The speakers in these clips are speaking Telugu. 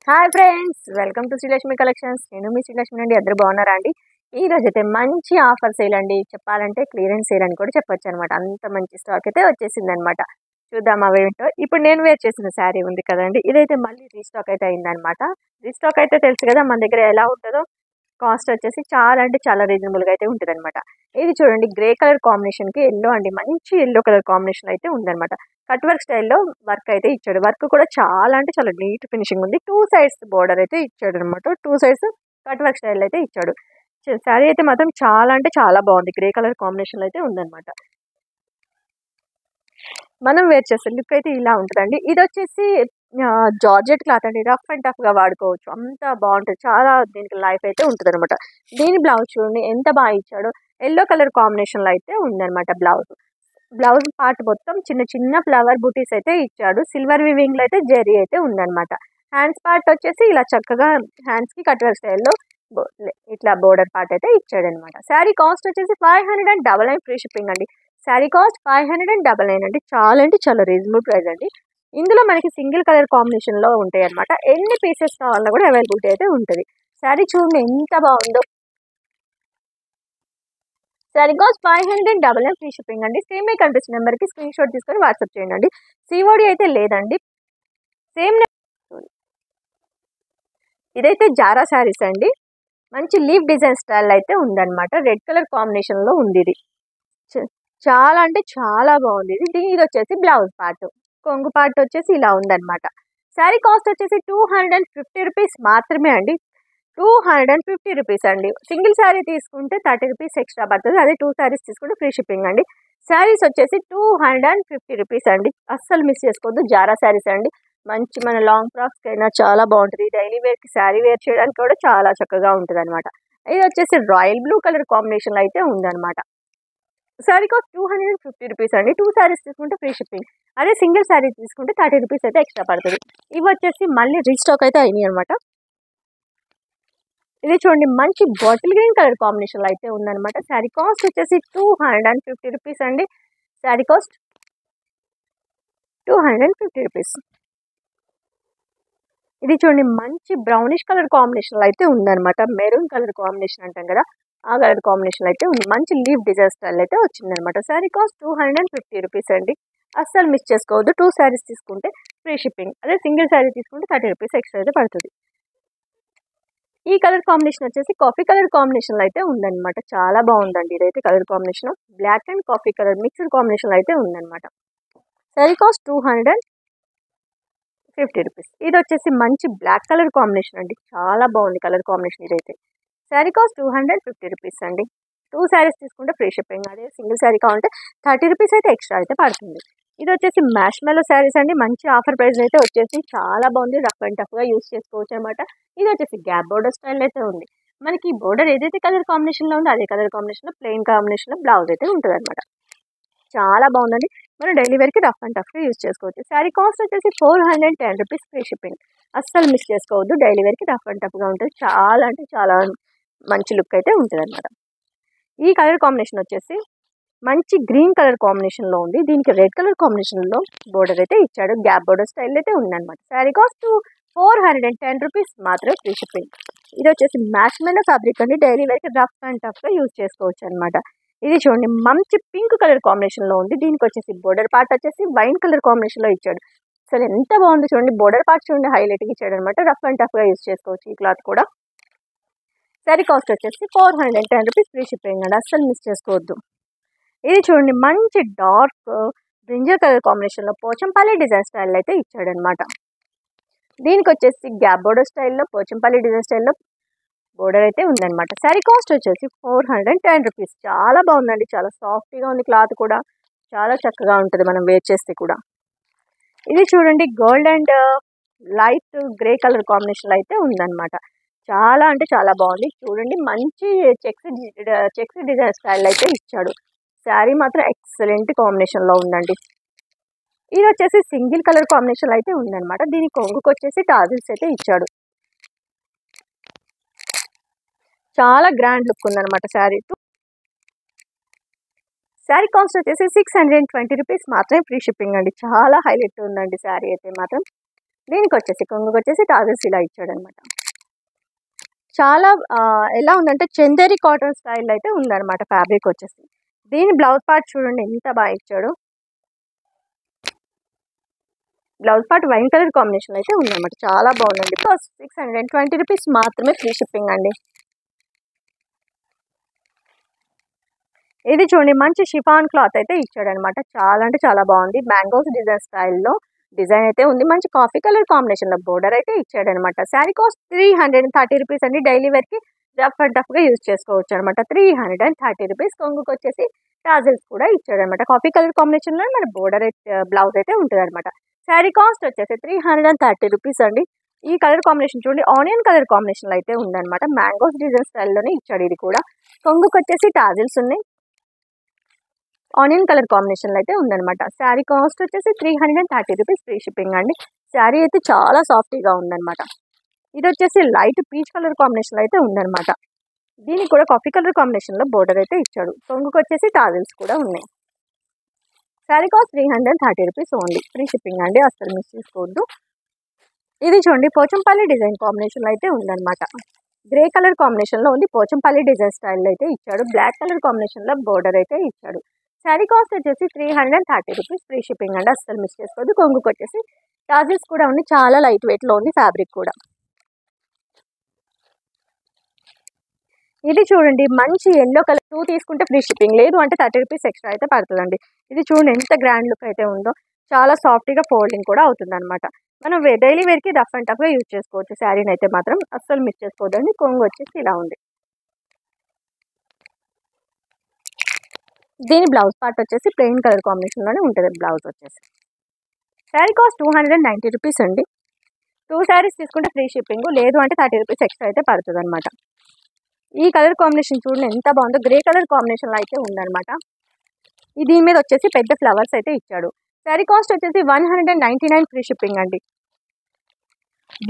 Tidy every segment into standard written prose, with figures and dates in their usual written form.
Hi friends, welcome to Srilakshmi collections. నేను మీ శ్రీలక్ష్మి అండి. అందరూ బాగున్నారా అండి? ఈ రోజు అయితే మంచి ఆఫర్ సేల్ అండి. చెప్పాలంటే క్లియరెన్స్ సేల్ అని కూడా చెప్పొచ్చు అనమాట. అంత మంచి స్టాక్ అయితే వచ్చేసింది అనమాట. చూద్దాం అవేంటో. ఇప్పుడు నేను వేర్ చేసిన శారీ ఉంది కదండి, ఇదైతే మళ్ళీ రీస్టాక్ అయితే అయిందనమాట. రీస్టాక్ అయితే తెలుసు కదా మన దగ్గర ఎలా ఉంటుందో. కాస్ట్ వచ్చేసి చాలా అంటే చాలా రీజనబుల్గా అయితే ఉంటుంది అనమాట. ఇది చూడండి, గ్రే కలర్ కాంబినేషన్కి ఎల్లో అండి, మంచి ఎల్లో కలర్ కాంబినేషన్ అయితే ఉందన్నమాట. కట్ వర్క్ స్టైల్లో వర్క్ అయితే ఇచ్చాడు. వర్క్ కూడా చాలా అంటే చాలా నీట్ ఫినిషింగ్ ఉంది. టూ సైడ్స్ బోర్డర్ అయితే ఇచ్చాడు అనమాట. Two sides cut work style అయితే ఇచ్చాడు. శారీ అయితే మాత్రం చాలా అంటే చాలా బాగుంది. గ్రే కలర్ కాంబినేషన్ అయితే ఉందన్నమాట. మనం వేర్ చేసే లుక్ అయితే ఇలా ఉంటుందండి. ఇది వచ్చేసి జార్జెట్ క్లాత్ అండి. రఫ్ అండ్ టఫ్గా వాడుకోవచ్చు, అంత బాగుంటుంది. చాలా దీనికి లైఫ్ అయితే ఉంటుంది అనమాట. దీని బ్లౌజ్ చూడండి ఎంత బాగా ఇచ్చాడో. ఎల్లో కలర్ కాంబినేషన్లో అయితే ఉందన్నమాట బ్లౌజ్. బ్లౌజ్ పార్ట్ మొత్తం చిన్న చిన్న ఫ్లవర్ బూటీస్ అయితే ఇచ్చాడు. సిల్వర్ వివింగ్ లో అయితే జెరీ అయితే ఉందన్నమాట. హ్యాండ్స్ పార్ట్ వచ్చేసి ఇలా చక్కగా హ్యాండ్స్ కి కట్వర్ స్టైల్లో ఇట్లా బోర్డర్ పార్ట్ అయితే ఇచ్చాడు అనమాట. శారీ కాస్ట్ వచ్చేసి 599 ఫ్రీ షిప్పింగ్ అండి. శారీ కాస్ట్ 599 అండి. చాలా అంటే చాలా రీజనబుల్ ప్రైస్ అండి. ఇందులో మనకి సింగిల్ కలర్ కాంబినేషన్ లో ఉంటాయి అనమాట. ఎన్ని పీసెస్ కావాలన్నా కూడా అవైలబిలిటీ అయితే ఉంటుంది. శారీ చూడండి ఎంత బాగుందో. శారీ కాస్ట్ 599 ఫ్రీ షిప్పింగ్ అండి. సేమ్ మీ కనిపిస్తున్న నెంబర్కి స్క్రీన్ షాట్ తీసుకొని వాట్సాప్ చేయండి అండి. సిఓడి అయితే లేదండి. సేమ్ ఇదైతే జారా శారీస్ అండి. మంచి లీఫ్ డిజైన్ స్టైల్ అయితే ఉందన్నమాట. రెడ్ కలర్ కాంబినేషన్ లో ఉంది ఇది. చాలా అంటే చాలా బాగుంది ఇది వచ్చేసి బ్లౌజ్ పార్ట్. కొంగు పార్ట్ వచ్చేసి ఇలా ఉందన్నమాట. శారీ కాస్ట్ వచ్చేసి 250 రూపీస్ మాత్రమే అండి. 250 రూపీస్ అండి. సింగిల్ శారీ తీసుకుంటే 30 రూపీస్ ఎక్స్ట్రా పడుతుంది. అదే 2 శారీస్ తీసుకుంటే ఫ్రీ షిప్పింగ్ అండి. శారీస్ వచ్చేసి 250 రూపీస్ అండి. అస్సలు మిస్ చేసుకోవద్దు. జారా శారీస్ అండి. మంచి మన లాంగ్ ఫ్రాక్స్కి అయినా చాలా బాగుంటుంది. డైలీ వేర్కి శారీ వేర్ చేయడానికి కూడా చాలా చక్కగా ఉంటుంది అనమాట. ఇది వచ్చేసి రాయల్ బ్లూ కలర్ కాంబినేషన్ అయితే ఉందన్నమాట. శారీ కాస్ట్ 250 రూపీస్ అండి. 2 శారీస్ తీసుకుంటే ఫ్రీ షిప్పింగ్. అదే సింగిల్ శారీ తీసుకుంటే 30 రూపీస్ అయితే ఎక్స్ట్రా పడుతుంది. ఇవి వచ్చేసి మళ్ళీ రీస్టాక్ అయితే అయినాయి అనమాట. ఇది చూడండి, మంచి బాటిల్ గ్రీన్ కలర్ కాంబినేషన్ అయితే ఉందన్నమాట. శారీ కాస్ట్ వచ్చేసి 250 రూపీస్ అండి. Sari cost 250 rupees. ఇది చూడండి, మంచి బ్రౌనిష్ కలర్ కాంబినేషన్ అయితే ఉందన్నమాట. మెరూన్ కలర్ కాంబినేషన్ అంటాం కదా, ఆ కలర్ కాంబినేషన్ అయితే ఉంది. మంచి లీవ్ డిజైన్ స్టైల్ అయితే వచ్చిందనమాట. శారీ కాస్ట్ 250 రూపీస్ అండి. అస్సలు మిస్ చేసుకోవద్దు. 2 శారీస్ తీసుకుంటే ఫ్రీ షిప్పింగ్. అదే సింగిల్ శారీ తీసుకుంటే 30 రూపీస్ ఎక్స్ట్రా అయితే పడుతుంది. ఈ కలర్ కాంబినేషన్ వచ్చేసి కాఫీ కలర్ కాంబినేషన్ అయితే ఉందన్నమాట. చాలా బాగుందండి. ఇదైతే colour combination black and coffee colour mixed combination అయితే ఉందన్నమాట. Sari cost 250 rupees. ఇది వచ్చేసి మంచి బ్లాక్ కలర్ కాంబినేషన్ అండి. చాలా బాగుంది కలర్ కాంబినేషన్ ఇదైతే. శారీ కాస్ట్ 250 రూపీస్ అండి. 2 శారీస్ తీసుకుంటే ఫ్రీ షిప్పింగ్. అదే సింగిల్ శారీ కావాలంటే 30 రూపీస్ అయితే ఎక్స్ట్రా అయితే పడుతుంది. ఇది వచ్చేసి మ్యాష్ మెల్లో శారీస్ అండి. మంచి ఆఫర్ ప్రైస్ అయితే వచ్చేసి చాలా బాగుంది. రఫ్ అండ్ టఫ్గా యూస్ చేసుకోవచ్చు అనమాట. ఇది వచ్చేసి గ్యాప్ బోర్డర్ స్టైల్ అయితే ఉంది. మనకి బోర్డర్ ఏదైతే కలర్ కాంబినేషన్లో ఉందో అదే కలర్ కాంబినేషన్లో ప్లెయిన్ కాంబినేషన్లో బ్లౌజ్ అయితే ఉంటుంది అనమాట. చాలా బాగుందండి. మనం డైలీ వేర్కి రఫ్ అండ్ టఫ్గా యూస్ చేసుకోవచ్చు. శారీ కాస్ట్ వచ్చేసి 410 రూపీస్ ఫ్రీ షిప్పింగ్. అస్సలు మిస్ చేసుకోవద్దు. డైలీ వేర్కి రఫ్ అండ్ టఫ్గా ఉంటుంది. చాలా అంటే చాలా మంచి లుక్ అయితే ఉంటుంది అనమాట. ఈ కలర్ కాంబినేషన్ వచ్చేసి మంచి గ్రీన్ కలర్ కాంబినేషన్లో ఉంది. దీనికి రెడ్ కలర్ కాంబినేషన్లో బోర్డర్ అయితే ఇచ్చాడు. గ్యాప్ బోర్డర్ స్టైల్ అయితే ఉందన్నమాట. శారీ కాస్ట్ 410 రూపీస్ మాత్రమే ఫ్రీ షిప్పింగ్. ఇది వచ్చేసి మ్యాష్ మెల్లో ఫ్యాబ్రిక్ అండి. డైలీ వేర్కి రఫ్ అండ్ టఫ్గా యూజ్ చేసుకోవచ్చు అనమాట. ఇది చూడండి, మంచి పింక్ కలర్ కాంబినేషన్లో ఉంది. దీనికి వచ్చేసి బోర్డర్ పార్ట్ వచ్చేసి వైన్ కలర్ కాంబినేషన్లో ఇచ్చాడు. అసలు ఎంత బాగుంది చూడండి. బోర్డర్ పార్ట్ చూడండి హైలైట్గా ఇచ్చాడు అనమాట. రఫ్ అండ్ టఫ్గా యూజ్ చేసుకోవచ్చు ఈ క్లాత్ కూడా. శారీ కాస్ట్ వచ్చేసి 410 రూపీస్ ఫ్రీ షిప్పింగ్ అండి. అస్సలు మిస్ చేసుకోవద్దు. ఇది చూడండి, మంచి డార్క్ బ్రింజల్ కలర్ కాంబినేషన్లో పోచంపల్లి డిజైన్ స్టైల్ అయితే ఇచ్చాడనమాట. దీనికి వచ్చేసి గ్యాప్ బోర్డర్ స్టైల్లో పోచంపల్లి డిజైన్ స్టైల్లో బోర్డర్ అయితే ఉందన్నమాట. శారీ కాస్ట్ వచ్చేసి 410 రూపీస్. చాలా బాగుందండి. చాలా సాఫ్ట్గా ఉంది క్లాత్ కూడా. చాలా చక్కగా ఉంటుంది మనం వేర్ చేస్తే కూడా. ఇది చూడండి, gold and light grey colour కాంబినేషన్లో అయితే ఉందన్నమాట. చాలా అంటే చాలా బాగుంది. చూడండి, మంచి చెక్స్ డిజైన్ స్టైల్ అయితే ఇచ్చాడు. శారీ మాత్రం ఎక్సలెంట్ కాంబినేషన్లో ఉందండి. ఇది వచ్చేసి సింగిల్ కలర్ కాంబినేషన్ అయితే ఉందన్నమాట. దీని కొంగుకు వచ్చేసి టాజిల్స్ అయితే ఇచ్చాడు. చాలా గ్రాండ్ లుక్ ఉందన్నమాట శారీ. శారీ కాస్ట్ వచ్చేసి 620 రూపీస్ మాత్రమే ఫ్రీ షిప్పింగ్ అండి. చాలా హైలైట్ ఉందండి శారీ అయితే మాత్రం. దీనికి వచ్చేసి కొంగుకి వచ్చేసి టాజెస్ ఇలా ఇచ్చాడనమాట. చాలా ఎలా ఉందంటే చందేరి కాటన్ స్టైల్ అయితే ఉందన్నమాట ఫ్యాబ్రిక్ వచ్చేసి. దీని బ్లౌజ్ పార్ట్ చూడండి ఎంత బాగా ఇచ్చాడు. Blouse part wine colour combination అయితే ఉందన్నమాట. చాలా బాగుందండి. 620 రూపీస్ మాత్రమే, ఫ్రీ షిప్పింగ్ అండి. ఇది చూడండి మంచి షిఫాన్ క్లాత్ అయితే ఇచ్చాడనమాట. చాలా అంటే చాలా బాగుంది. మ్యాంగోస్ డిజైన్ స్టైల్లో డిజైన్ అయితే ఉంది. మంచి కాఫీ కలర్ కాంబినేషన్లో బోర్డర్ అయితే ఇచ్చాడనమాట. శారీ కాస్ట్ 330 రూపీస్ అండి. డైలీ వేర్కి రఫ్ అండ్ టఫ్గా యూజ్ చేసుకోవచ్చు అనమాట. 330 రూపీస్. కొంగుకి వచ్చేసి టాజిల్స్ కూడా ఇచ్చాడనమాట. కాఫీ కలర్ కాంబినేషన్లో మన బోర్డర్ అయితే బ్లౌజ్ అయితే ఉంటుంది అనమాట. శారీ కాస్ట్ వచ్చేసి 330 రూపీస్ అండి. ఈ కలర్ కాంబినేషన్ చూడండి ఆనియన్ కలర్ కాంబినేషన్లో అయితే ఉందన్నమాట. మ్యాంగోస్ డిజైన్ స్టైల్లోనే ఇచ్చాడు. ఇది కూడా కొంగుకి వచ్చేసి టాజిల్స్ ఉన్నాయి. ఆనియన్ కలర్ కాంబినేషన్లో అయితే ఉందన్నమాట. శారీ కాస్ట్ వచ్చేసి 330 రూపీస్, ఫ్రీ షిప్పింగ్ అండి. శారీ అయితే చాలా సాఫ్టీగా ఉందన్నమాట. ఇది వచ్చేసి లైట్ పీచ్ కలర్ కాంబినేషన్లో అయితే ఉందన్నమాట. దీనికి కూడా కాఫీ కలర్ కాంబినేషన్లో బోర్డర్ అయితే ఇచ్చాడు. కొంగుకి వచ్చేసి టాజిల్స్ కూడా ఉన్నాయి. Sari cost 330 rupees only, free shipping అండి. అసలు మిస్ చేసుకోవద్దు. ఇది చూడండి పోచంపల్లి డిజైన్ కాంబినేషన్లో అయితే ఉందన్నమాట. గ్రే కలర్ కాంబినేషన్లో ఉంది. పోచంపల్లి డిజైన్ స్టైల్లో అయితే ఇచ్చాడు. బ్లాక్ కలర్ కాంబినేషన్లో బోర్డర్ అయితే ఇచ్చాడు. శారీ కాస్ట్ వచ్చేసి 330 రూపీస్, ఫ్రీ షిప్పింగ్ అండి. అస్సలు మిస్ చేసుకోవద్దు. కొంగుకి వచ్చేసి టాజిల్స్ కూడా ఉంది. చాలా లైట్ వెయిట్లో ఉంది ఫ్యాబ్రిక్ కూడా. ఇది చూడండి మంచి ఎల్లో కలర్. 2 తీసుకుంటే ఫ్రీ షిప్పింగ్, లేదు అంటే 30 రూపీస్ ఎక్స్ట్రా అయితే పడుతుందండి. ఇది చూడండి ఎంత గ్రాండ్ లుక్ అయితే ఉందో. చాలా సాఫ్ట్గా ఫోల్డింగ్ కూడా అవుతుంది అనమాట. మనం డైలీ వేర్కి రఫ్ అండ్ టఫ్గా యూజ్ చేసుకోవచ్చు. శారీని అయితే మాత్రం అస్సలు మిస్ చేసుకోవద్దండి. కొంగు వచ్చేసి ఇలా ఉంది. దీని బ్లౌజ్ పార్ట్ వచ్చేసి ప్లెయిన్ కలర్ కాంబినేషన్లోనే ఉంటుంది బ్లౌజ్ వచ్చేసి. శారీ కాస్ట్ 290 రూపీస్ అండి. 2 శారీస్ తీసుకుంటే ఫ్రీ షిప్పింగ్, లేదు అంటే 30 రూపీస్ ఎక్స్ట్రా అయితే పడుతుంది అనమాట. ఈ కలర్ కాంబినేషన్ చూడండి ఎంత బాగుందో. గ్రే కలర్ కాంబినేషన్లో అయితే ఉందన్నమాట. దీని మీద వచ్చేసి పెద్ద ఫ్లవర్స్ అయితే ఇచ్చాడు. శారీ కాస్ట్ వచ్చేసి 199, ఫ్రీ షిప్పింగ్ అండి.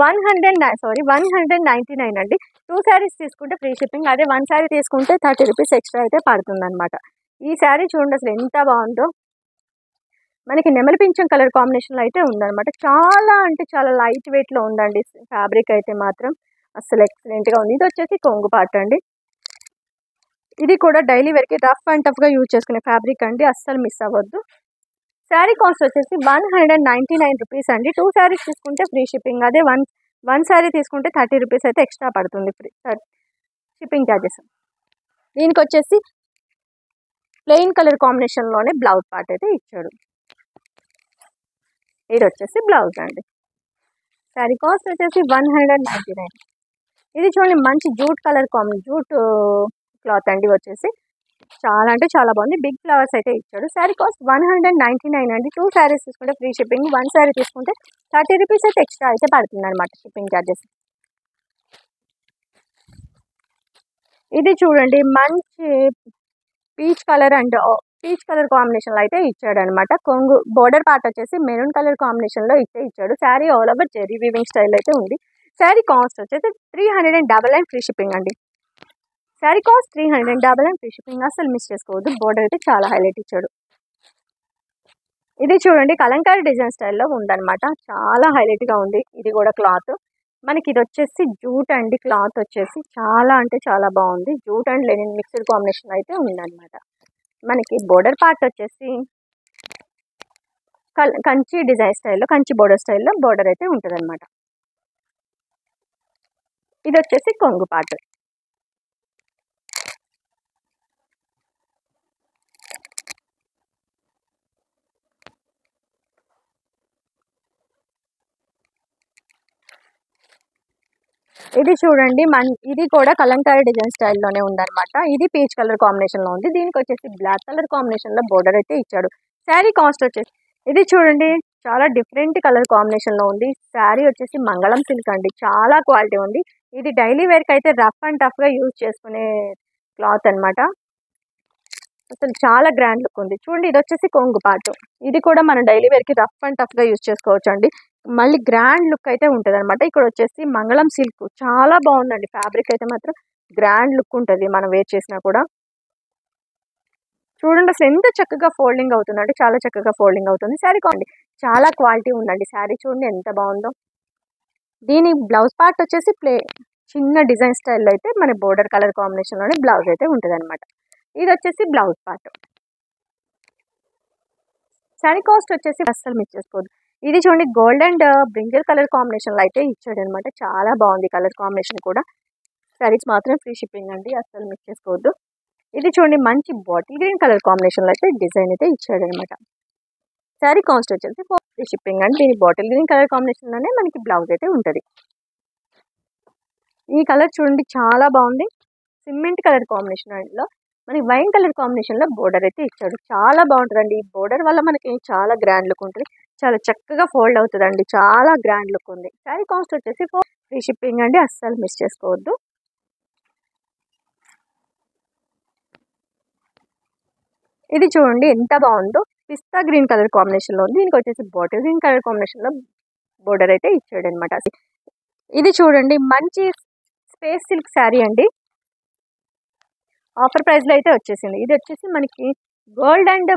199 అండి. 2 శారీస్ తీసుకుంటే ఫ్రీ షిప్పింగ్, అదే 1 శారీ తీసుకుంటే 30 రూపీస్ ఎక్స్ట్రా అయితే పడుతుంది అనమాట. ఈ శారీ చూడండి అసలు ఎంత బాగుందో. మనకి నెమలి పింఛం కలర్ కాంబినేషన్లో అయితే ఉందన్నమాట. చాలా అంటే చాలా లైట్ వెయిట్లో ఉందండి ఫ్యాబ్రిక్ అయితే మాత్రం. అసలు ఎక్సలెంట్గా ఉంది. ఇది వచ్చేసి కొంగు పార్ట్ అండి. ఇది కూడా డైలీ వేర్కి రఫ్ అండ్ టఫ్గా యూజ్ చేసుకునే ఫ్యాబ్రిక్ అండి. అస్సలు మిస్ అవ్వద్దు. శారీ కాస్ట్ వచ్చేసి 199 రూపీస్ అండి. 2 శారీస్ తీసుకుంటే ఫ్రీ షిప్పింగ్, అదే వన్ శారీ తీసుకుంటే 30 రూపీస్ అయితే ఎక్స్ట్రా పడుతుంది ఫ్రీ షిప్పింగ్ ఛార్జెస్. దీనికి వచ్చేసి ప్లెయిన్ కలర్ కాంబినేషన్లోనే బ్లౌజ్ పార్ట్ అయితే ఇచ్చాడు. ఇది వచ్చేసి బ్లౌజ్ అండి. శారీ కాస్ట్ వచ్చేసి 199. ఇది చూడండి మంచి జూట్ కలర్ జూట్ క్లాత్ అండి. వచ్చేసి చాలా అంటే చాలా బాగుంది. బిగ్ ఫ్లవర్స్ అయితే ఇచ్చాడు. శారీ కాస్ట్ 199 అండి. 2 శారీస్ తీసుకుంటే ఫ్రీ షిప్పింగ్, 1 శారీ తీసుకుంటే 30 రూపీస్ అయితే ఎక్స్ట్రా అయితే పడుతుంది అనమాట షిప్పింగ్ ఛార్జెస్. ఇది చూడండి మంచి peach colour and peach colour కాంబినేషన్లో అయితే ఇచ్చాడు అనమాట. కొంగు బోర్డర్ పార్ట్ వచ్చేసి మెరూన్ కలర్ కాంబినేషన్లో అయితే ఇచ్చాడు. Sari all over zari weaving style అయితే ఉంది. శారీ కాస్ట్ వచ్చేసి 399, ఫ్రీ షిప్పింగ్ అండి. Sari cost 399, free shipping. అసలు మిస్ చేసుకోవద్దు. బోర్డర్ అయితే చాలా హైలైట్ ఇచ్చాడు. ఇది చూడండి కలంకారీ డిజైన్ స్టైల్లో ఉందన్నమాట. చాలా హైలైట్గా ఉంది. ఇది కూడా క్లాత్ మనకి. ఇది వచ్చేసి జూట్ అండి. క్లాత్ వచ్చేసి చాలా అంటే చాలా బాగుంది. Jute and Lenin mixed combination అయితే ఉందన్నమాట. మనకి బోర్డర్ పార్ట్ వచ్చేసి కంచి డిజైన్ స్టైల్లో, కంచి బోర్డర్ స్టైల్లో బోర్డర్ అయితే ఉంటుంది అనమాట. ఇది వచ్చేసి కొంగు పార్ట్. ఇది చూడండి ఇది కూడా కలంకారీ డిజైన్ స్టైల్లోనే ఉందన్నమాట. ఇది పీచ్ కలర్ కాంబినేషన్లో ఉంది. దీనికి వచ్చేసి బ్లాక్ కలర్ కాంబినేషన్లో బోర్డర్ అయితే ఇచ్చాడు. శారీ కాస్ట్ వచ్చేసి ఇది చూడండి చాలా డిఫరెంట్ కలర్ కాంబినేషన్లో ఉంది. శారీ వచ్చేసి మంగళం సిల్క్ అండి. చాలా క్వాలిటీ ఉంది. ఇది డైలీ వేర్కి అయితే రఫ్ అండ్ టఫ్గా యూజ్ చేసుకునే క్లాత్ అనమాట. అసలు చాలా గ్రాండ్ లుక్ ఉంది. చూడండి ఇది వచ్చేసి కొంగు పార్ట్. ఇది కూడా మనం డైలీ వేర్కి రఫ్ అండ్ టఫ్గా యూజ్ చేసుకోవచ్చు అండి. మళ్ళీ గ్రాండ్ లుక్ అయితే ఉంటుంది అనమాట. ఇక్కడ వచ్చేసి మంగళం సిల్క్ చాలా బాగుందండి. ఫ్యాబ్రిక్ అయితే మాత్రం గ్రాండ్ లుక్ ఉంటుంది మనం వేర్ చేసినా కూడా. చూడండి అసలు ఎంత చక్కగా ఫోల్డింగ్ అవుతుందంటే చాలా చక్కగా ఫోల్డింగ్ అవుతుంది. శారీ కాండి చాలా క్వాలిటీ ఉందండి. శారీ చూడండి ఎంత బాగుందో. దీని బ్లౌజ్ పార్ట్ వచ్చేసి చిన్న డిజైన్ స్టైల్లో అయితే మన బోర్డర్ కలర్ కాంబినేషన్లోనే బ్లౌజ్ అయితే ఉంటుంది అనమాట. ఇది వచ్చేసి బ్లౌజ్ పార్ట్. శారీ కాస్ట్ వచ్చేసి అస్సలు మిస్ చేసుకోవద్దు. ఇది చూడండి గోల్డ్ అండ్ బ్రింజల్ కలర్ కాంబినేషన్లో అయితే ఇచ్చాడు అనమాట. చాలా బాగుంది కలర్ కాంబినేషన్ కూడా. శారీస్ మాత్రం ఫ్రీ షిప్పింగ్ అండి, అస్సలు మిస్ చేసుకోవద్దు. ఇది చూడండి మంచి బాటిల్ గ్రీన్ కలర్ కాంబినేషన్లో అయితే డిజైన్ అయితే ఇచ్చాడు అనమాట. శారీ కాస్ట్ వచ్చేసి ఫ్రీ షిప్పింగ్ అండి. దీని బాటిల్ గ్రీన్ కలర్ కాంబినేషన్లోనే మనకి బ్లౌజ్ అయితే ఉంటుంది. ఈ కలర్ చూడండి చాలా బాగుంది. సిమెంట్ కలర్ కాంబినేషన్లో మనకి వైన్ కలర్ కాంబినేషన్లో బోర్డర్ అయితే ఇచ్చాడు. చాలా బాగుంటుందండి. ఈ బోర్డర్ వల్ల మనకి చాలా గ్రాండ్ లుక్ ఉంటుంది. చాలా చక్కగా ఫోల్డ్ అవుతుందండి. చాలా గ్రాండ్ లుక్ ఉంది. శారీ కాస్ట్ వచ్చేసి ఫ్రీ షిప్పింగ్ అండి, అస్సలు మిస్ చేసుకోవద్దు. ఇది చూడండి ఎంత బాగుందో. పిస్తా గ్రీన్ కలర్ కాంబినేషన్లో ఉంది. దీనికి వచ్చేసి బాటిల్ గ్రీన్ కలర్ కాంబినేషన్లో బోర్డర్ అయితే ఇచ్చాడు అనమాట. ఇది చూడండి మంచి స్పేస్ సిల్క్ శారీ అండి. ఆఫర్ ప్రైస్లో అయితే వచ్చేసింది. ఇది వచ్చేసి మనకి gold and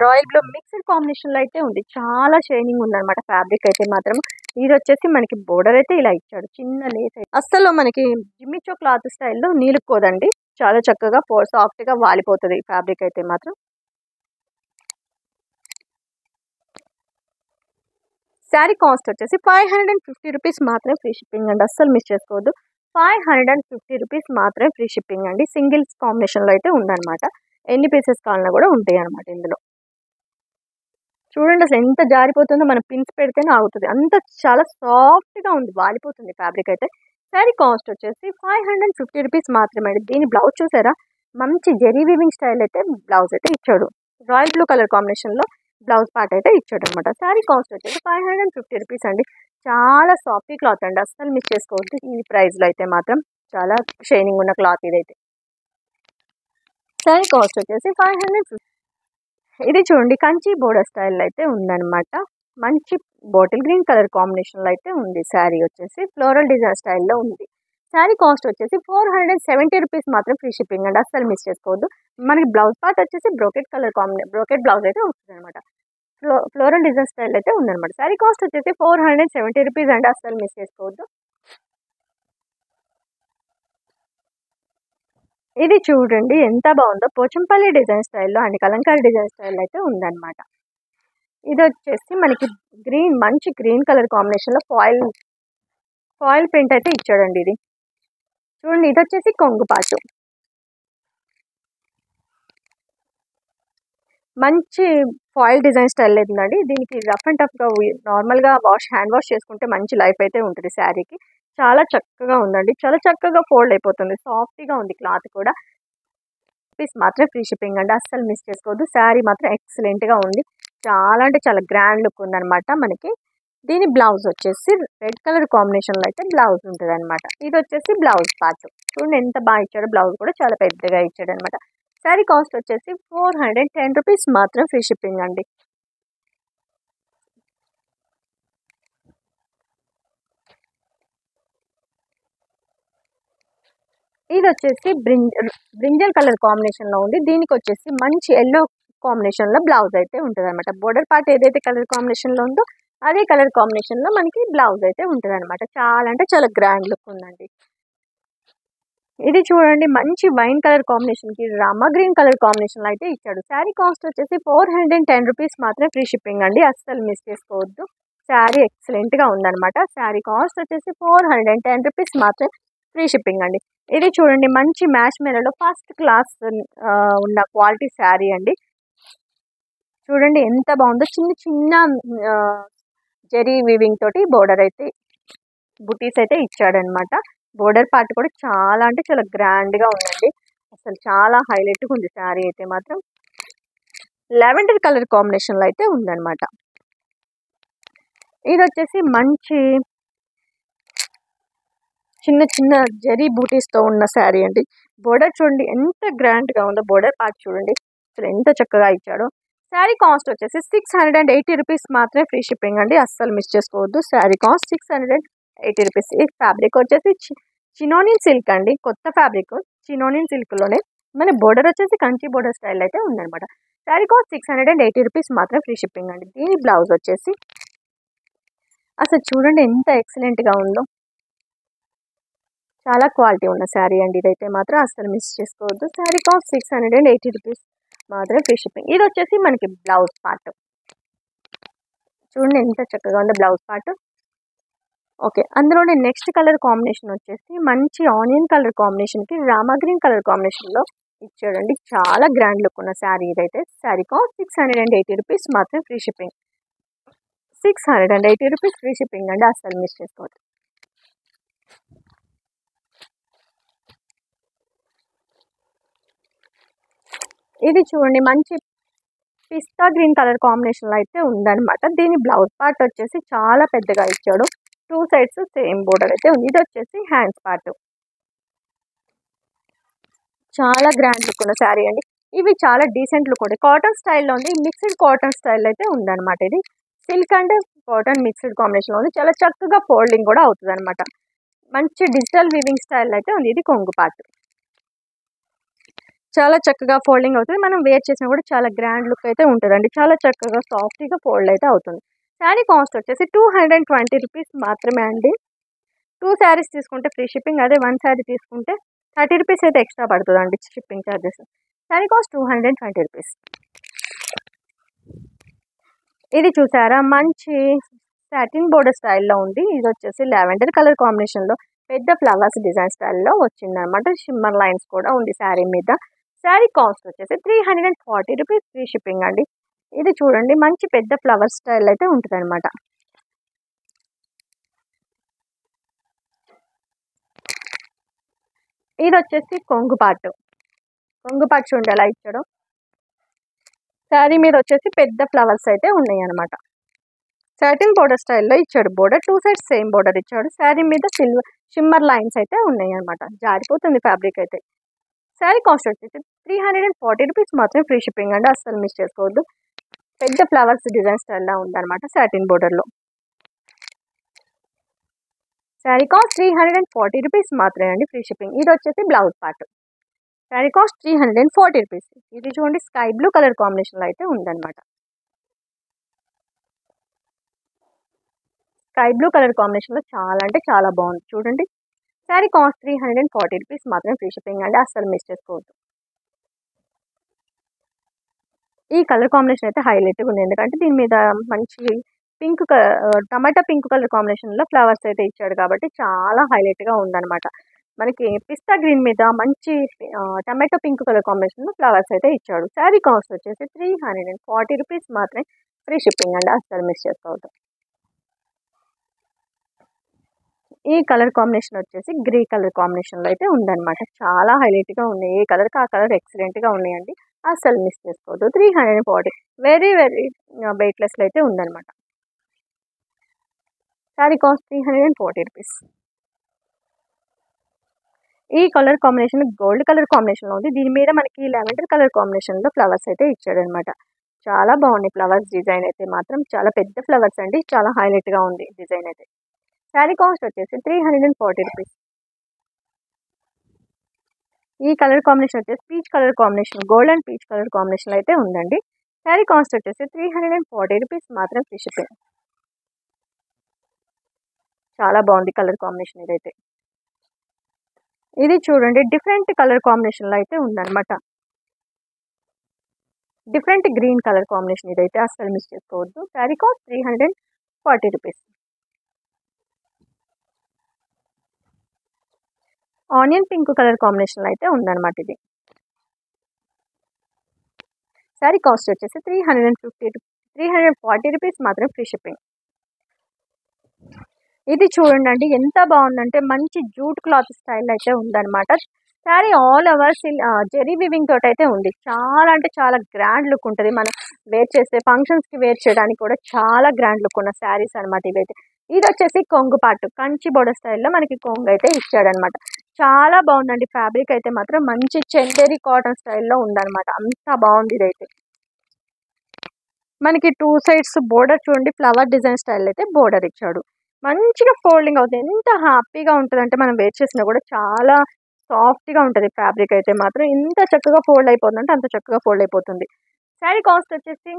royal blue mixed కాంబినేషన్లో అయితే ఉంది. చాలా షైనింగ్ ఉందన్నమాట ఫ్యాబ్రిక్ అయితే మాత్రం. ఇది వచ్చేసి మనకి బోర్డర్ అయితే ఇలా ఇచ్చాడు. చిన్న లేస్ అయితే అస్సలు మనకి జిమ్మిచో క్లాత్ స్టైల్లో నీలుకోదండి. చాలా చక్కగా సాఫ్ట్గా వాలిపోతుంది ఫ్యాబ్రిక్ అయితే మాత్రం. శారీ కాస్ట్ వచ్చేసి 550 రూపీస్ మాత్రమే ఫ్రీ షిప్పింగ్ అండి, అస్సలు మిస్ చేసుకోవద్దు. 550 రూపీస్ మాత్రమే ఫ్రీ షిప్పింగ్ అండి. సింగిల్స్ కాంబినేషన్లో అయితే ఉందన్నమాట. ఎన్ని పీసెస్ కావాలన్నా కూడా ఉంటాయి అనమాట ఇందులో. చూడండి అసలు ఎంత జారిపోతుందో, మనం పిన్స్ పెడితేనే ఆగుతుంది. అంత చాలా సాఫ్ట్గా ఉంది, వాలిపోతుంది ఫ్యాబ్రిక్ అయితే. శారీ కాస్ట్ వచ్చేసి 550 రూపీస్ మాత్రమే అండి. దీని బ్లౌజ్ చూసారా, మంచి జెరీ వీవింగ్ స్టైల్ అయితే బ్లౌజ్ అయితే ఇచ్చాడు. రాయల్ బ్లూ కలర్ కాంబినేషన్లో బ్లౌజ్ పార్ట్ అయితే ఇచ్చాడు అనమాట. శారీ కాస్ట్ వచ్చేసి 550 రూపీస్ అండి. చాలా సాఫ్టీ క్లాత్ అండి, అస్సలు మిస్ చేసుకోవద్దు. ఈ ప్రైస్లో అయితే మాత్రం చాలా షైనింగ్ ఉన్న క్లాత్ ఇదైతే. శారీ కాస్ట్ వచ్చేసి 550. ఇది చూడండి కంచి బోర్డర్ స్టైల్లో అయితే ఉందన్నమాట. మంచి బాటిల్ గ్రీన్ కలర్ కాంబినేషన్లో అయితే ఉంది. శారీ వచ్చేసి ఫ్లోరల్ డిజైన్ స్టైల్లో ఉంది. శారీ కాస్ట్ వచ్చేసి 470 రూపీస్ మాత్రం ఫ్రీ షిప్పింగ్ అండి, అస్సలు మిస్ చేసుకోవద్దు. మనకి బ్లౌజ్ పార్ట్ వచ్చేసి బ్రోకెట్ బ్లౌజ్ అయితే వస్తుంది అనమాట. ఫ్లోరల్ డిజైన్ స్టైల్ అయితే ఉందన్నమాట. శారీ కాస్ట్ వచ్చేసి 470 రూపీస్ అండి, అస్సలు మిస్ చేసుకోవద్దు. ఇది చూడండి ఎంత బాగుందో. పోచంపల్లి డిజైన్ స్టైల్లో అండ్ కలంకారీ డిజైన్ స్టైల్లో అయితే ఉందన్నమాట. ఇది వచ్చేసి మనకి మంచి గ్రీన్ కలర్ కాంబినేషన్లో ఫాయిల్ ప్రింట్ అయితే ఇచ్చాడండి. ఇది చూడండి, ఇది వచ్చేసి కొంగు పాటు. మంచి ఫాయిల్ డిజైన్ స్టైల్ ఉందండి. దీనికి రఫ్ అండ్ టఫ్గా నార్మల్గా హ్యాండ్ వాష్ చేసుకుంటే మంచి లైఫ్ అయితే ఉంటుంది శారీకి. చాలా చక్కగా ఉందండి. చాలా చక్కగా ఫోల్డ్ అయిపోతుంది. సాఫ్ట్గా ఉంది క్లాత్ కూడా. పీస్ మాత్రం ఫ్రీ షిప్పింగ్ అండి, అస్సలు మిస్ చేసుకోవద్దు. శారీ మాత్రం ఎక్సలెంట్గా ఉంది. చాలా అంటే చాలా గ్రాండ్ లుక్ ఉందన్నమాట మనకి. దీని బ్లౌజ్ వచ్చేసి రెడ్ కలర్ కాంబినేషన్లో అయితే బ్లౌజ్ ఉంటుంది అనమాట. ఇది వచ్చేసి బ్లౌజ్ పార్ట్. చూడండి ఎంత బాగా ఇచ్చాడు. బ్లౌజ్ కూడా చాలా పెద్దగా ఇచ్చాడు అనమాట. శారీ కాస్ట్ వచ్చేసి 410 రూపీస్ మాత్రం ఫ్రీ షిప్పింగ్ అండి. ఇది వచ్చేసి బ్రింజల్ కలర్ కాంబినేషన్లో ఉంది. దీనికి వచ్చేసి మంచి ఎల్లో కాంబినేషన్లో బ్లౌజ్ అయితే ఉంటుంది అనమాట. బోర్డర్ పార్ట్ ఏదైతే కలర్ కాంబినేషన్లో ఉందో అదే కలర్ కాంబినేషన్లో మనకి బ్లౌజ్ అయితే ఉంటుంది అనమాట. చాలా అంటే చాలా గ్రాండ్ లుక్ ఉందండి. ఇది చూడండి మంచి వైన్ కలర్ కాంబినేషన్కి రామా గ్రీన్ కలర్ కాంబినేషన్లో అయితే ఇచ్చాడు. శారీ కాస్ట్ వచ్చేసి 410 రూపీస్ మాత్రమే ఫ్రీ షిప్పింగ్ అండి, అస్సలు మిస్ చేసుకోవద్దు. శారీ ఎక్సలెంట్గా ఉందన్నమాట. శారీ కాస్ట్ వచ్చేసి 410 రూపీస్ మాత్రమే ఫ్రీ షిప్పింగ్ అండి. ఇది చూడండి మంచి మ్యాష్ మెరలో ఫస్ట్ క్లాస్ ఉన్న క్వాలిటీ శారీ అండి. చూడండి ఎంత బాగుందో. చిన్న చిన్న జెరీ వీవింగ్ తోటి బోర్డర్ అయితే బుటీస్ అయితే ఇచ్చాడనమాట. బోర్డర్ పార్ట్ కూడా చాలా అంటే చాలా గ్రాండ్గా ఉందండి. అసలు చాలా హైలైట్గా ఉంది శారీ అయితే మాత్రం. లెవెండర్ కలర్ కాంబినేషన్లో అయితే ఉందన్నమాట. ఇది వచ్చేసి మంచి చిన్న చిన్న జరీ బూటీస్తో ఉన్న శారీ అండి. బోర్డర్ చూడండి ఎంత గ్రాండ్గా ఉందో. బోర్డర్ పార్ట్ చూడండి అసలు ఎంత చక్కగా ఇచ్చాడో. శారీ కాస్ట్ వచ్చేసి 680 రూపీస్ మాత్రమే ఫ్రీ షిప్పింగ్ అండి, అస్సలు మిస్ చేసుకోవద్దు. Sari cost 680 rupees. ఈ ఫ్యాబ్రిక్ వచ్చేసి చినోనిన్ సిల్క్ అండి. కొత్త ఫ్యాబ్రిక్ చినోనిన్ సిల్క్లోనే మన బోర్డర్ వచ్చేసి కంచి బోర్డర్ స్టైల్ అయితే ఉందన్నమాట. శారీ కాస్ట్ 680 రూపీస్ మాత్రం ఫ్రీ షిప్పింగ్ అండి. దీని బ్లౌజ్ వచ్చేసి అసలు చూడండి ఎంత ఎక్సలెంట్గా ఉందో, చాలా క్వాలిటీ ఉన్న శారీ అండి. ఇదైతే మాత్రం అస్సలు మిస్ చేసుకోవద్దు. శారీ కాస్ట్ 680 రూపీస్ మాత్రమే ఫ్రీ షిప్పింగ్. ఇది వచ్చేసి మనకి బ్లౌజ్ పార్ట్. చూడండి ఎంత చక్కగా ఉందో బ్లౌజ్ పార్ట్. ఓకే, అందులోనే నెక్స్ట్ కలర్ కాంబినేషన్ వచ్చేసి మంచి ఆనియన్ కలర్ కాంబినేషన్కి రామా గ్రీన్ కలర్ కాంబినేషన్లో ఇచ్చాడండి. చాలా గ్రాండ్ లుక్ ఉన్న శారీ ఇదైతే. శారీ కాస్ట్ 680 రూపీస్ మాత్రమే free shipping. 680 rupees free shipping అండి, అస్సలు మిస్ చేసుకోవద్దు. ఇది చూడండి మంచి పిస్తా గ్రీన్ కలర్ కాంబినేషన్లో అయితే ఉందన్నమాట. దీని బ్లౌజ్ పార్ట్ వచ్చేసి చాలా పెద్దగా ఇచ్చాడు. 2 సైడ్స్ సేమ్ బోర్డర్ అయితే ఉంది. ఇది వచ్చేసి హ్యాండ్స్ పార్ట్. చాలా గ్రాండ్ లుక్ ఉన్న శారీ అండి. ఇవి చాలా డీసెంట్ లుక్ ఉంటాయి. కాటన్ స్టైల్లో ఉంది, మిక్స్డ్ కాటన్ స్టైల్ అయితే ఉందన్నమాట. ఇది సిల్క్ అండ్ కాటన్ మిక్స్డ్ కాంబినేషన్లో ఉంది. చాలా చక్కగా ఫోల్డింగ్ కూడా అవుతుంది అనమాట. మంచి డిజిటల్ వివింగ్ స్టైల్ అయితే ఉంది. ఇది కొంగు పార్ట్. చాలా చక్కగా ఫోల్డింగ్ అవుతుంది. మనం వేర్ చేసినా కూడా చాలా గ్రాండ్ లుక్ అయితే ఉంటుందండి. చాలా చక్కగా సాఫ్ట్గా ఫోల్డ్ అయితే అవుతుంది. శారీ కాస్ట్ వచ్చేసి 220 రూపీస్ మాత్రమే అండి. 2 శారీస్ తీసుకుంటే ఫ్రీ షిప్పింగ్. అదే 1 శారీ తీసుకుంటే 30 రూపీస్ అయితే ఎక్స్ట్రా పడుతుందండి shipping charges. Sari cost 220 rupees. ఇది చూసారా మంచి సాటిన్ బోర్డర్ స్టైల్లో ఉంది. ఇది వచ్చేసి లావెండర్ కలర్ కాంబినేషన్లో పెద్ద ఫ్లవర్స్ డిజైన్ స్టైల్లో వచ్చిందనమాట. షిమ్మర్ లైన్స్ కూడా ఉంది శారీ మీద. శారీ కాస్ట్ వచ్చేసి 340 రూపీస్ ఫ్రీ షిప్పింగ్ అండి. ఇది చూడండి మంచి పెద్ద ఫ్లవర్ స్టైల్ అయితే ఉంటుంది అనమాట. ఇది వచ్చేసి కొంగు పార్ట్. కొంగు పార్ట్ చూడండి ఎలా ఇచ్చాడో. శారీ మీద వచ్చేసి పెద్ద ఫ్లవర్స్ అయితే ఉన్నాయి అనమాట. సాటిన్ బోర్డర్ స్టైల్లో ఇచ్చాడు. బోర్డర్ 2 సైడ్స్ సేమ్ బోర్డర్ ఇచ్చాడు. శారీ మీద సిల్వర్ షిమ్మర్ లైన్స్ అయితే ఉన్నాయి అనమాట. జారిపోతుంది ఫ్యాబ్రిక్ అయితే. శారీ కాస్ట్ వచ్చేసి 340 రూపీస్ మాత్రమే ఫ్రీ షిప్పింగ్ అండి, అస్సలు మిస్ చేసుకోవద్దు. పెద్ద ఫ్లవర్స్ డిజైన్ స్టైల్లో ఉందన్నమాట సాటిన్ బోర్డర్లో. శారీ కాస్ట్ 340 రూపీస్ మాత్రమే అండి ఫ్రీ షిప్పింగ్. ఇది వచ్చేసి blouse part. Sari cost 340 rupees. ఇది చూడండి స్కై బ్లూ కలర్ కాంబినేషన్లో అయితే ఉందన్నమాట. స్కై బ్లూ కలర్ కాంబినేషన్లో చాలా అంటే చాలా బాగుంది చూడండి. శారీ కాస్ట్ 340 రూపీస్ మాత్రమే ఫ్రీ షిప్పింగ్ అండి, అస్సలు మిస్ చేసుకోవద్దు. ఈ కలర్ కాంబినేషన్ అయితే హైలైట్గా ఉంది. ఎందుకంటే దీని మీద మంచి పింక్ టమాటా పింక్ కలర్ కాంబినేషన్లో ఫ్లవర్స్ అయితే ఇచ్చాడు కాబట్టి చాలా హైలైట్గా ఉందన్నమాట. మనకి పిస్తా గ్రీన్ మీద మంచి టమాటో పింక్ కలర్ కాంబినేషన్లో ఫ్లవర్స్ అయితే ఇచ్చాడు. శారీ కాస్ట్ వచ్చేసి 340 రూపీస్ మాత్రమే ఫ్రీ షిప్పింగ్ అండి, అస్సలు మిస్ చేసుకోవద్దు. ఈ కలర్ కాంబినేషన్ వచ్చేసి గ్రే కలర్ కాంబినేషన్లో అయితే ఉందన్నమాట. చాలా హైలైట్గా ఉన్నాయి. ఏ కలర్కి ఆ కలర్ ఎక్సలెంట్గా ఉన్నాయండి, అస్సలు మిస్ చేసుకోవద్దు. 340 వెరీ వెయిట్లెస్లో అయితే ఉందన్నమాట. Sari cost 340 rupees. ఈ కలర్ కాంబినేషన్ గోల్డ్ కలర్ కాంబినేషన్లో ఉంది. దీని మీద మనకి లావెండర్ కలర్ కాంబినేషన్లో ఫ్లవర్స్ అయితే ఇచ్చాడనమాట. చాలా బాగుంది ఫ్లవర్స్ డిజైన్ అయితే మాత్రం. చాలా పెద్ద ఫ్లవర్స్ అండి, చాలా హైలైట్గా ఉంది డిజైన్ అయితే. శారీ కాస్ట్ వచ్చేసి 340 రూపీస్. ఈ కలర్ కాంబినేషన్ వచ్చేసి peach colour combination, gold and peach colour combination అయితే ఉందండి. శారీ కాస్ట్ వచ్చేసి 340 రూపీస్ మాత్రం ఫ్రీ షిప్పింగ్. చాలా బాగుంది కలర్ కాంబినేషన్ ఇదైతే. ఇది చూడండి డిఫరెంట్ కలర్ కాంబినేషన్లో అయితే ఉందన్నమాట. డిఫరెంట్ గ్రీన్ కలర్ కాంబినేషన్ ఇదైతే, అస్సలు మిస్ చేసుకోవద్దు. Sari cost 340 rupees. Onion pink colour కాంబినేషన్లో అయితే ఉందన్నమాట ఇది. శారీ కాస్ట్ వచ్చేసి 340 రూపీస్ మాత్రం ఫ్రీ షిప్పింగ్. ఇది చూడండి ఎంత బాగుందంటే మంచి జూట్ క్లాత్ స్టైల్ అయితే ఉందన్నమాట. Sari all over zari weaving తోటి అయితే ఉంది. చాలా అంటే చాలా గ్రాండ్ లుక్ ఉంటుంది. మనం వేర్ చేస్తే ఫంక్షన్స్కి వేర్ చేయడానికి కూడా చాలా గ్రాండ్ లుక్ ఉన్న శారీస్ అనమాట ఇవైతే. ఇది వచ్చేసి కొంగు పార్ట్, కంచి బోర్డర్ స్టైల్లో మనకి కొంగు అయితే ఇచ్చాడనమాట. చాలా బాగుందండి ఫ్యాబ్రిక్ అయితే మాత్రం. మంచి చందేరి కాటన్ స్టైల్లో ఉందన్నమాట. అంత బాగుంది ఇదైతే. మనకి 2 సైడ్స్ బోర్డర్ చూడండి ఫ్లవర్ డిజైన్ స్టైల్ అయితే బోర్డర్ ఇచ్చాడు. మంచిగా ఫోల్డింగ్ అవుతుంది. ఎంత హ్యాపీగా ఉంటుందంటే మనం వేర్ చేసినా కూడా చాలా సాఫ్ట్గా ఉంటుంది ఫ్యాబ్రిక్ అయితే మాత్రం. ఇంత చక్కగా ఫోల్డ్ అయిపోతుంది అంటే అంత చక్కగా ఫోల్డ్ అయిపోతుంది. శారీ కాస్ట్ వచ్చేసి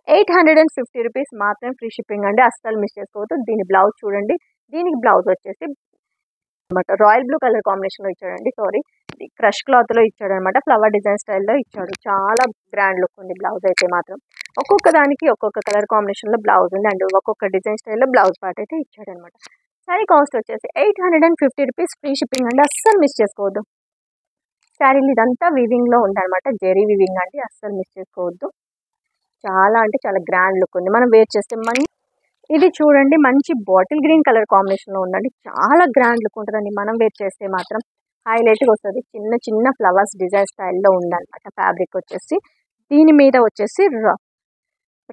850 రూపీస్ మాత్రం ఫ్రీ షిప్పింగ్ అండి. అస్సలు మిస్ చేసుకోవద్దు. దీని బ్లౌజ్ చూడండి. దీనికి బ్లౌజ్ వచ్చేసి అనమాట రాయల్ బ్లూ కలర్ కాంబినేషన్లో ఇచ్చాడండి. సారీ, క్రష్ క్లాత్లో ఇచ్చాడనమాట. ఫ్లవర్ డిజైన్ స్టైల్లో ఇచ్చాడు. చాలా గ్రాండ్ లుక్ ఉంది బ్లౌజ్ అయితే మాత్రం. ఒక్కొక్క దానికి ఒక్కొక్క కలర్ కాంబినేషన్లో బ్లౌజ్ ఉంది అండ్ ఒక్కొక్క డిజైన్ స్టైల్లో బ్లౌజ్ పార్ట్ అయితే ఇచ్చాడనమాట. శారీ కాస్ట్ వచ్చేసి 850 రూపీస్ ఫ్రీ షిప్పింగ్ అండి. అస్సలు మిస్ చేసుకోవద్దు. శారీలు ఇదంతా వివింగ్లో ఉందన్నమాట. జెరీ వివింగ్ అండి. అస్సలు మిస్ చేసుకోవద్దు. చాలా అంటే చాలా గ్రాండ్ లుక్ ఉంది. మనం వేర్ చేస్తే ఇది చూడండి, మంచి బాటిల్ గ్రీన్ కలర్ కాంబినేషన్లో ఉందండి. చాలా గ్రాండ్ లుక్ ఉంటుందండి. మనం వేర్ చేస్తే మాత్రం హైలైట్గా వస్తుంది. చిన్న చిన్న ఫ్లవర్స్ డిజైన్ స్టైల్లో ఉందన్నమాట ఫ్యాబ్రిక్ వచ్చేసి. దీని మీద వచ్చేసి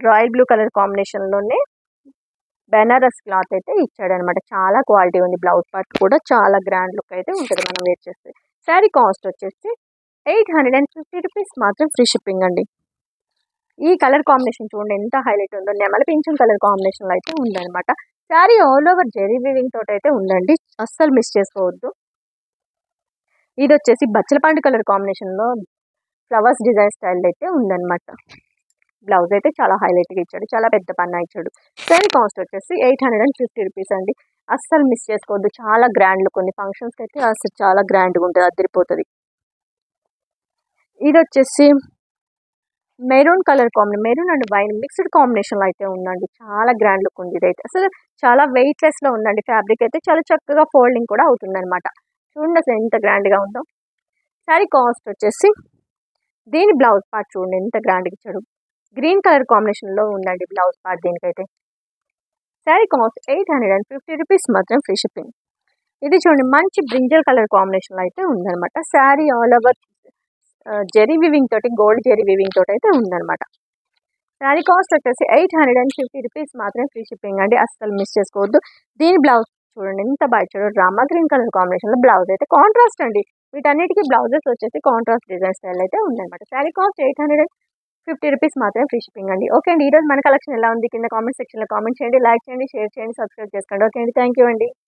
రాయల్ బ్లూ కలర్ కాంబినేషన్లోనే బెనారస్ క్లాత్ అయితే ఇచ్చాడనమాట. చాలా క్వాలిటీ ఉంది. బ్లౌజ్ పార్ట్ కూడా చాలా గ్రాండ్ లుక్ అయితే ఉంటుంది మనం వేర్ చేస్తే. శారీ కాస్ట్ వచ్చేసి 850 రూపీస్ మాత్రం ఫ్రీ షిప్పింగ్ అండి. ఈ కలర్ కాంబినేషన్ చూడండి ఎంత హైలైట్ ఉందో. నెమలి పింఛన్ కలర్ కాంబినేషన్లో అయితే ఉందన్నమాట. Sari all over zari weaving తోటి అయితే ఉందండి. అస్సలు మిస్ చేసుకోవద్దు. ఇది వచ్చేసి బచ్చలపండు కలర్ కాంబినేషన్లో ఫ్లవర్స్ డిజైన్ స్టైల్ అయితే ఉందన్నమాట. బ్లౌజ్ అయితే చాలా హైలైట్గా ఇచ్చాడు. చాలా పెద్ద పన్నా ఇచ్చాడు. శారీ కాస్ట్ వచ్చేసి 850 రూపీస్ అండి. అస్సలు మిస్ చేసుకోవద్దు. చాలా గ్రాండ్ లుక్ ఉంది. ఫంక్షన్స్కి అయితే అసలు చాలా గ్రాండ్గా ఉంటుంది. అదిరిపోతుంది. ఇది వచ్చేసి maroon colour maroon and wine mixed కాంబినేషన్లో అయితే ఉందండి. చాలా గ్రాండ్ లుక్ ఉంది. ఇదైతే అసలు చాలా వెయిట్లెస్లో ఉందండి. ఫ్యాబ్రిక్ అయితే చాలా చక్కగా ఫోల్డింగ్ కూడా అవుతుంది అనమాట. చూడండి అసలు ఎంత గ్రాండ్గా ఉందో. శారీ కాస్ట్ వచ్చేసి దీని బ్లౌజ్ పార్ట్ చూడండి ఎంత గ్రాండ్గా ఇచ్చాడు. గ్రీన్ కలర్ కాంబినేషన్లో ఉందండి బ్లౌజ్ పార్ట్ దీనికైతే. శారీ కాస్ట్ 850 రూపీస్ మాత్రం ఫ్రీ షిప్పింగ్. ఇది చూడండి మంచి బ్రింజల్ కలర్ కాంబినేషన్లో అయితే ఉందన్నమాట. Sari all over zari weaving తోటి, గోల్డ్ జెరీ వివింగ్ తోటి అయితే ఉందన్నమాట. శారీ కాస్ట్ వచ్చేసి 850 రూపీస్ మాత్రం ఫ్రీ షిప్పింగ్ అండి. అస్సలు మిస్ చేసుకోవద్దు. దీని బ్లౌజ్ చూడండి ఎంత బాగా ఇచ్చాడు. రామా గ్రీన్ కలర్ కాంబినేషన్లో బ్లౌజ్ అయితే కాంట్రాస్ట్ అండి. వీటన్నిటికీ బ్లౌజెస్ వచ్చేసి కాంట్రాస్ట్ డిజైన్ స్టైల్ అయితే ఉందన్నమాట. శారీ కాస్ట్ 850 రూపీస్ మాత్రం ఫ్రీ షిప్పింగ్ అండి. ఓకే అండి, ఈరోజు మన కలెక్షన్ ఎలా ఉంది కింద కామెంట్ సెక్షన్లో కామెంట్ చేయండి, లైక్ చేయండి, షేర్ చేయండి, సబ్స్క్రైబ్ చేసుకోండి. ఓకే అండి, థ్యాంక్ యూ అండి.